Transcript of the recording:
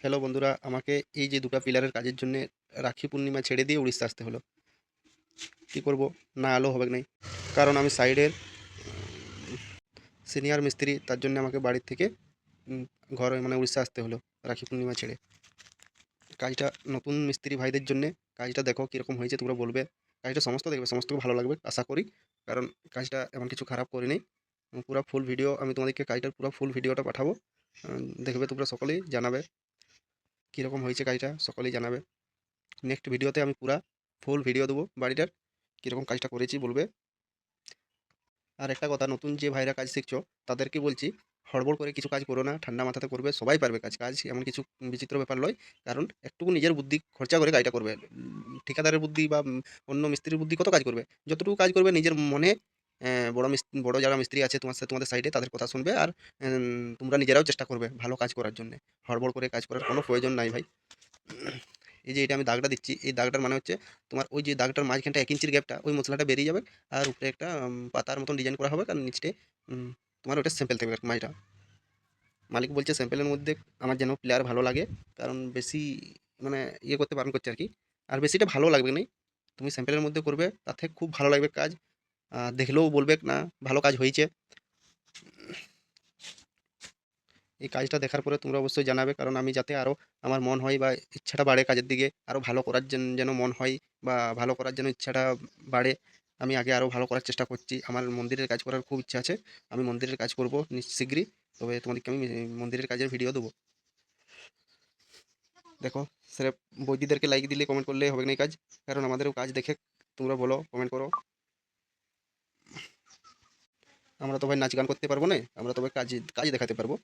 Hello বন্ধুরা, আমাকে এই যে দুটো পিলারের কাজের জন্যে রাখি পূর্ণিমা ছেড়ে দিয়ে উড়িষ্যা আসতে হলো। কি করব? না এলেও হবে নাই। কারণ আমি সাইডের সিনিয়র মিস্ত্রি, তার জন্য আমাকে বাড়ির থেকে উম ঘরে মানে উড়িষ্যা আসতে হলো রাখি পূর্ণিমা ছেড়ে। কাজটা নতুন মিস্ত্রি ভাইদের জন্যে কাজটা দেখো কীরকম হয়েছে তোমরা বলবে। কাজটা সমস্ত দেখবে, সমস্তকে ভালো লাগবে আশা করি। কারণ কাজটা এমন কিছু খারাপ করিনি। পুরা ফুল ভিডিও আমি তোমাদেরকে কাজটার পুরো ফুল ভিডিওটা পাঠাবো। দেখবে তোমরা সকলেই জানাবে কীরকম হয়েছে কাজটা, সকলেই জানাবে। নেক্সট ভিডিওতে আমি পুরা ফুল ভিডিও দেবো বাড়িটার, কীরকম কাজটা করেছি বলবে। আর একটা কথা, নতুন যে ভাইরা কাজ শিখছো তাদেরকে বলছি, হড়বড় করে কিছু কাজ করো না, ঠান্ডা মাথাতে করবে। সবাই পারবে কাজ, কাজ এমন কিছু বিচিত্র ব্যাপার নয়। কারণ একটুকু নিজের বুদ্ধি খরচা করে কাজটা করবে। ঠিকাদারের বুদ্ধি বা অন্য মিস্ত্রির বুদ্ধি কত কাজ করবে? যতটুকু কাজ করবে নিজের মনে, বড় যারা মিস্ত্রি আছে তোমাদের সাইডে, তাদের কথা শুনবে। আর তোমরা নিজেরাও চেষ্টা করবে ভালো কাজ করার জন্য। হড়বড় করে কাজ করার কোনো প্রয়োজন নাই ভাই। এই যে এটা আমি দাগটা দিচ্ছি, এই দাগটার মানে হচ্ছে তোমার ওই যে দাগটার মাঝখানটা 1 ইঞ্চির গ্যাপটা, ওই মশলাটা বেরিয়ে যাবে। আর উপরে একটা পাতার মতন ডিজাইন করা হবে, কারণ নিচে তোমার ওটা স্যাম্পেল থাকবে মাছটা। মালিক বলছে স্যাম্পেলের মধ্যে আমার যেন প্লেয়ার ভালো লাগে, কারণ বেশি মানে ইয়ে করতে বারণ করছে আর কি। আর বেশিটা ভালো লাগবে না, তুমি স্যাম্পেলের মধ্যে করবে, তাতে খুব ভালো লাগবে কাজ। দেখলেও বলবে না ভালো কাজ হয়েছে। এই কাজটা দেখার পরে তোমরা অবশ্যই জানাবে, কারণ আমি যাতে আরও আমার মন হয় বা ইচ্ছাটা বাড়ে কাজের দিকে, আরও ভালো করার যেন মন হয়, বা ভালো করার জন্য ইচ্ছাটা বাড়ে। আমি আগে আরও ভালো করার চেষ্টা করছি। আমার মন্দিরের কাজ করার খুব ইচ্ছা আছে। আমি মন্দিরের কাজ করব শীঘ্রই। তবে তোমাদেরকে আমি মন্দিরের কাজের ভিডিও দেবো। দেখো, স্রেফ বৈদিদেরকে লাইক দিলে কমেন্ট করলে হবে না এই কাজ। কারণ আমাদেরও কাজ দেখে তোমরা বলো, কমেন্ট করো। আমরা তো ভাই নাচ গান করতে পারবো না, আমরা তবে কাজ কাজ দেখাতে পারবো।